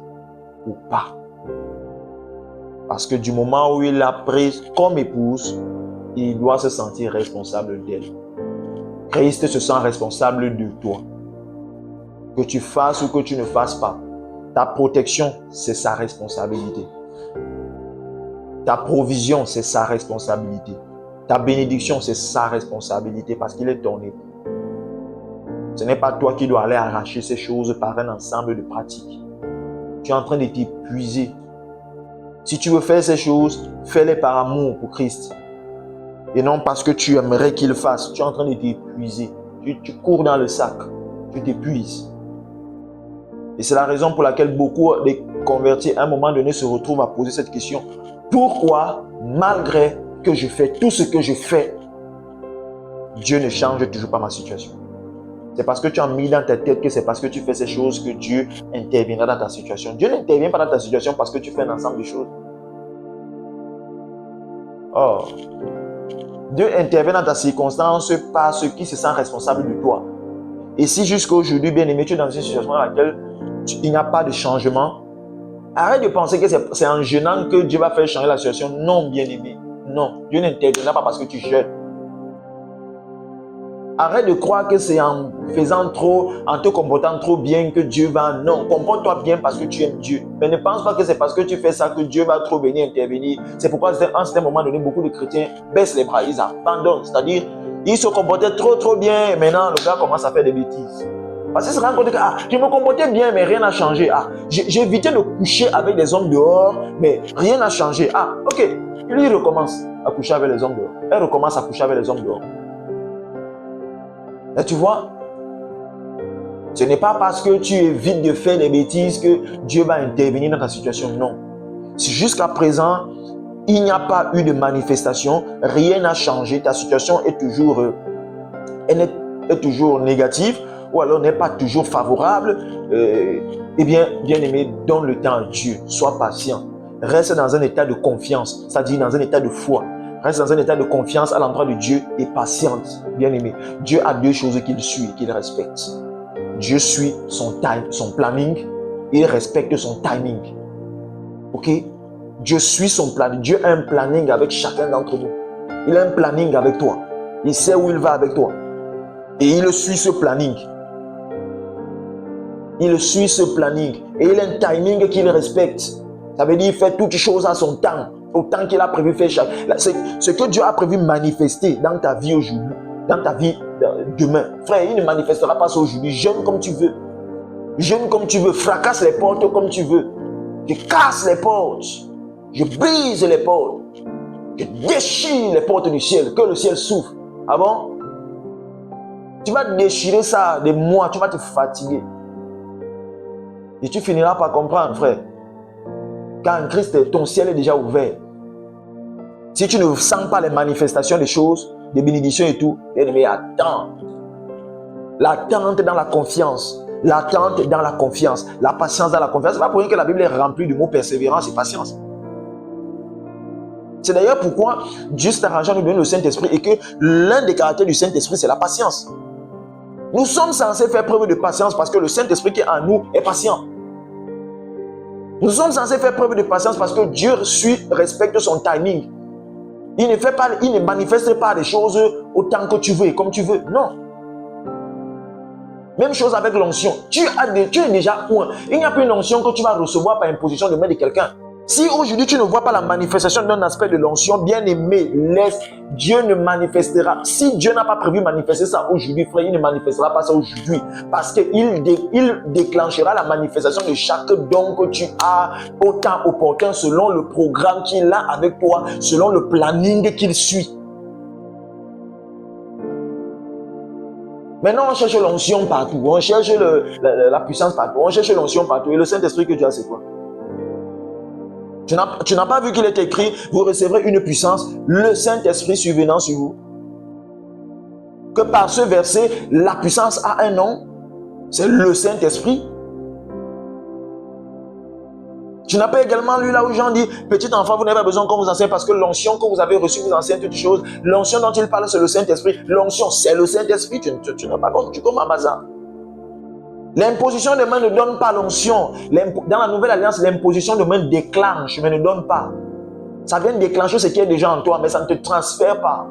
ou pas. Parce que du moment où il l'a prise comme épouse, il doit se sentir responsable d'elle. Christ se sent responsable de toi. Que tu fasses ou que tu ne fasses pas, ta protection, c'est sa responsabilité. Ta provision, c'est sa responsabilité. Ta bénédiction, c'est sa responsabilité parce qu'il est ton époux. Ce n'est pas toi qui dois aller arracher ces choses par un ensemble de pratiques. Tu es en train de t'épuiser. Si tu veux faire ces choses, fais-les par amour pour Christ. Et non parce que tu aimerais qu'il fasse. Tu es en train de t'épuiser. Tu cours dans le sac. Tu t'épuises. Et c'est la raison pour laquelle beaucoup de convertis à un moment donné se retrouvent à poser cette question. Pourquoi, malgré que je fais tout ce que je fais, Dieu ne change toujours pas ma situation? C'est parce que tu as mis dans ta tête que c'est parce que tu fais ces choses que Dieu interviendra dans ta situation. Dieu n'intervient pas dans ta situation parce que tu fais un ensemble de choses. Or, Dieu intervient dans ta circonstance par ceux qui se sentent responsables de toi. Et si jusqu'à aujourd'hui, bien-aimé, tu es dans une situation dans laquelle il n'y a pas de changement, arrête de penser que c'est en jeûnant que Dieu va faire changer la situation. Non, bien-aimé. Non, Dieu n'interviendra pas parce que tu jeûnes. Arrête de croire que c'est en faisant trop, en te comportant trop bien que Dieu va... Non, comporte-toi bien parce que tu aimes Dieu. Mais ne pense pas que c'est parce que tu fais ça que Dieu va trop venir intervenir. C'est pourquoi à un certain moment donné, beaucoup de chrétiens baissent les bras, ils abandonnent. C'est-à-dire, ils se comportaient trop bien. Maintenant, le gars commence à faire des bêtises. Parce qu'il se rend compte que je me comportais bien, mais rien n'a changé. J'ai évité de coucher avec des hommes dehors, mais rien n'a changé. Ok. Lui, il recommence à coucher avec les hommes dehors. Elle recommence à coucher avec les hommes dehors. Et tu vois, ce n'est pas parce que tu évites de faire des bêtises que Dieu va intervenir dans ta situation. Non. Si jusqu'à présent, il n'y a pas eu de manifestation, rien n'a changé, ta situation est toujours, est toujours négative, ou alors n'est pas toujours favorable, eh bien aimé, donne le temps à Dieu. Sois patient. Reste dans un état de confiance, c'est-à-dire dans un état de foi. Reste dans un état de confiance à l'endroit de Dieu et patiente, bien-aimé. Dieu a deux choses qu'il suit et qu'il respecte. Dieu suit son planning et il respecte son timing. Ok? Dieu suit son planning. Dieu a un planning avec chacun d'entre nous. Il a un planning avec toi. Il sait où il va avec toi. Et il suit ce planning. Il suit ce planning. Et il a un timing qu'il respecte. Ça veut dire qu'il fait toutes choses à son temps. Au temps qu'il a prévu faire chaque. Ce que Dieu a prévu manifester dans ta vie aujourd'hui, dans ta vie demain. Frère, il ne manifestera pas ça aujourd'hui. Jeûne comme tu veux. Jeûne comme tu veux. Fracasse les portes comme tu veux. Je casse les portes. Je brise les portes. Je déchire les portes du ciel. Que le ciel s'ouvre. Ah bon? Tu vas déchirer ça des mois. Tu vas te fatiguer. Et tu finiras par comprendre, frère. Quand Christ, ton ciel est déjà ouvert. Si tu ne sens pas les manifestations des choses, des bénédictions et tout, bien-aimé, attends. L'attente dans la confiance. L'attente dans la confiance. La patience dans la confiance. Ce n'est pas pour rien que la Bible est remplie de mots persévérance et patience. C'est d'ailleurs pourquoi Dieu s'est arrangé à nous donner le Saint-Esprit et que l'un des caractères du Saint-Esprit, c'est la patience. Nous sommes censés faire preuve de patience parce que le Saint-Esprit qui est en nous est patient. Nous sommes censés faire preuve de patience parce que Dieu respecte son timing. Il ne manifeste pas les choses autant que tu veux et comme tu veux. Non. Même chose avec l'onction. Tu es déjà un. Il n'y a plus une onction que tu vas recevoir par imposition de main de quelqu'un. Si aujourd'hui tu ne vois pas la manifestation d'un aspect de l'onction, bien aimé, laisse, Dieu ne manifestera. Si Dieu n'a pas prévu manifester ça aujourd'hui, frère, il ne manifestera pas ça aujourd'hui. Parce qu'il déclenchera la manifestation de chaque don que tu as au temps opportun, selon le programme qu'il a avec toi, selon le planning qu'il suit. Maintenant, on cherche l'onction partout. On cherche la puissance partout. On cherche l'onction partout. Et le Saint-Esprit que tu as, c'est quoi? Tu n'as pas vu qu'il est écrit, vous recevrez une puissance, le Saint-Esprit survenant sur vous. Que par ce verset, la puissance a un nom, c'est le Saint-Esprit. Tu n'as pas également lu là où Jean dit, petit enfant, vous n'avez pas besoin qu'on vous enseigne parce que l'onction que vous avez reçue vous enseigne toutes choses. L'onction dont il parle, c'est le Saint-Esprit. L'onction, c'est le Saint-Esprit. Tu n'as pas compris, tu comme Amazon. L'imposition de main ne donne pas l'onction. Dans la nouvelle alliance, l'imposition de main déclenche, mais ne donne pas. Ça vient déclencher ce qui est déjà en toi, mais ça ne te transfère pas.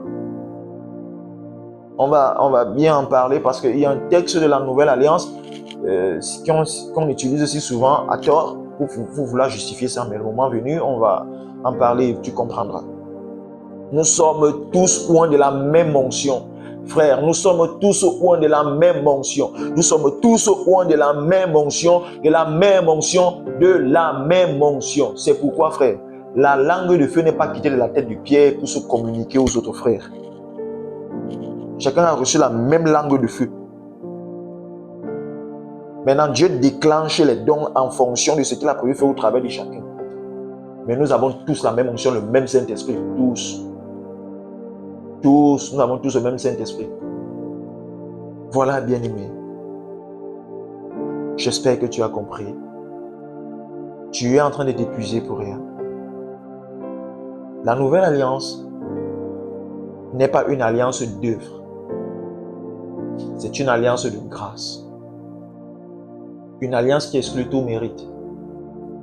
On va bien en parler parce qu'il y a un texte de la nouvelle alliance qu'on utilise aussi souvent à tort pour vouloir justifier ça. Mais le moment venu, on va en parler et tu comprendras. Nous sommes tous loin de la même onction. Frère, nous sommes tous au point de la même onction. Nous sommes tous au point de la même onction, de la même onction, de la même onction. C'est pourquoi, frère, la langue de feu n'est pas quittée de la tête de Pierre pour se communiquer aux autres frères. Chacun a reçu la même langue de feu. Maintenant, Dieu déclenche les dons en fonction de ce qu'il a prévu faire au travers de chacun. Mais nous avons tous la même onction, le même Saint-Esprit. Tous. Tous, nous avons tous le même Saint-Esprit. Voilà, bien-aimé. J'espère que tu as compris. Tu es en train de t'épuiser pour rien. La nouvelle alliance n'est pas une alliance d'œuvre. C'est une alliance de grâce. Une alliance qui exclut tout mérite.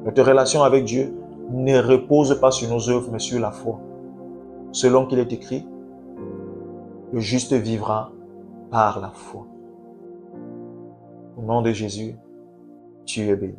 Notre relation avec Dieu ne repose pas sur nos œuvres, mais sur la foi. Selon qu'il est écrit, le juste vivra par la foi. Au nom de Jésus, tu es béni.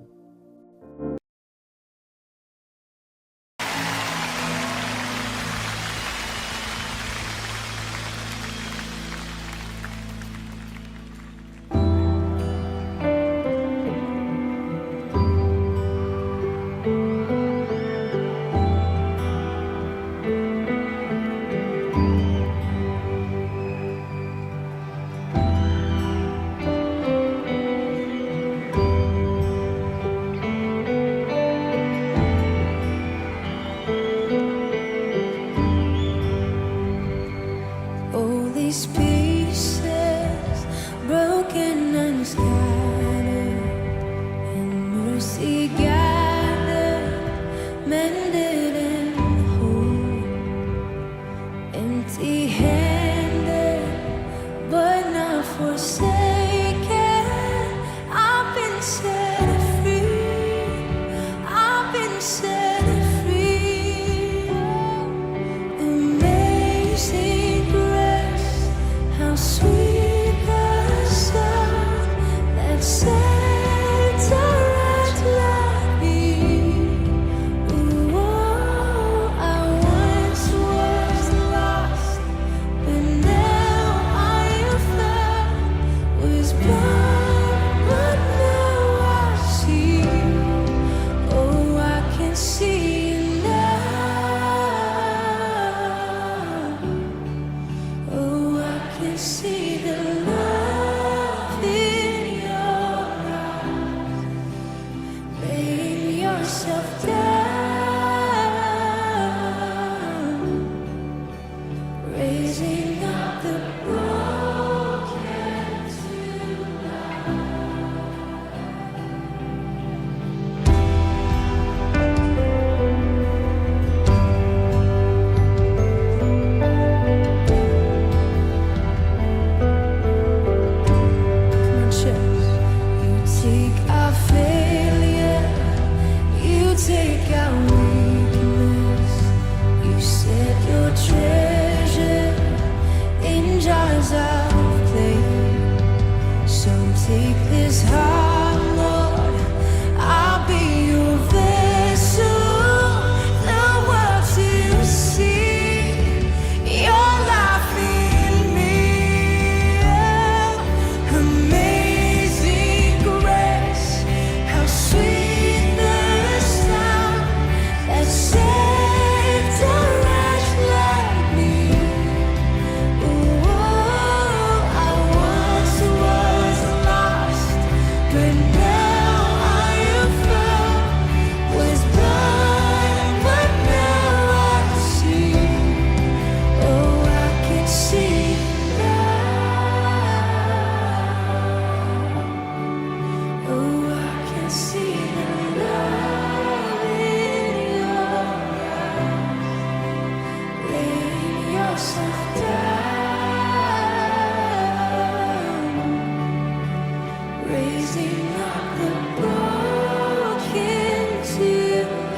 Raising up the broken to rise.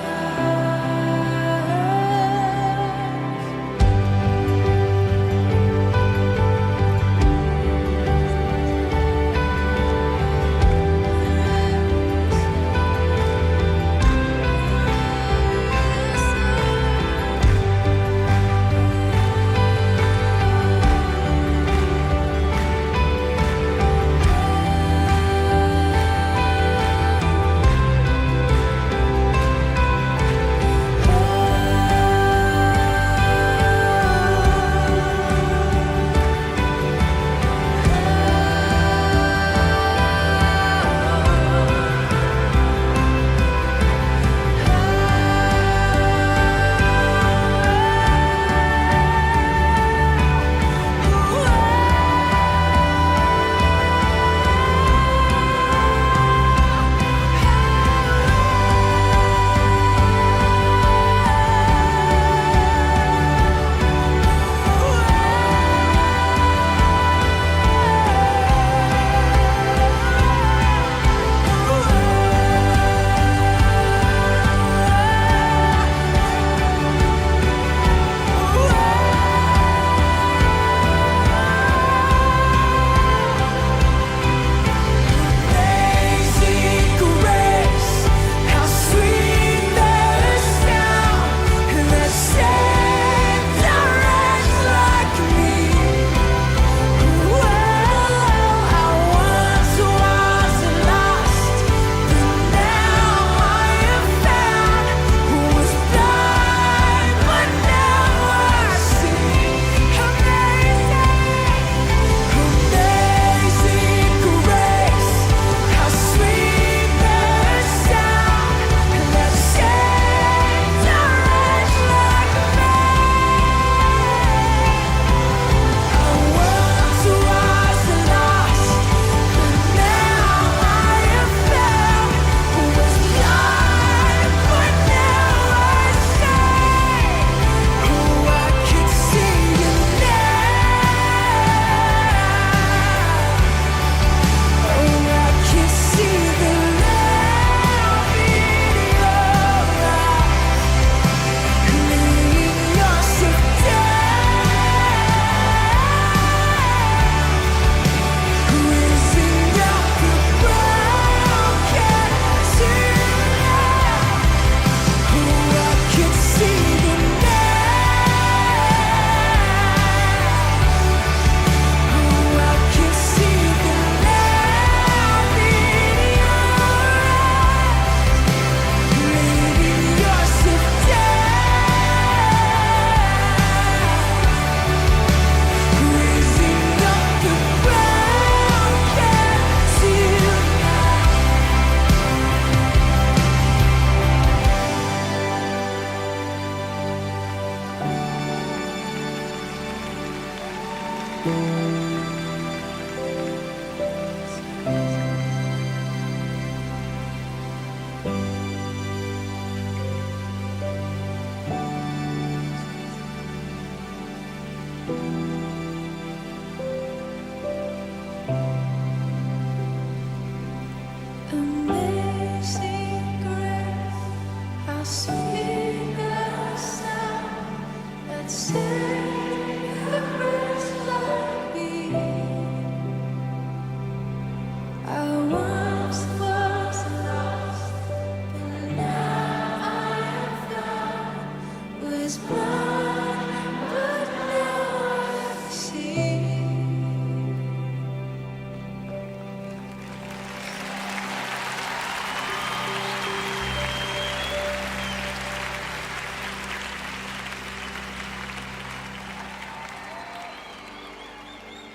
Música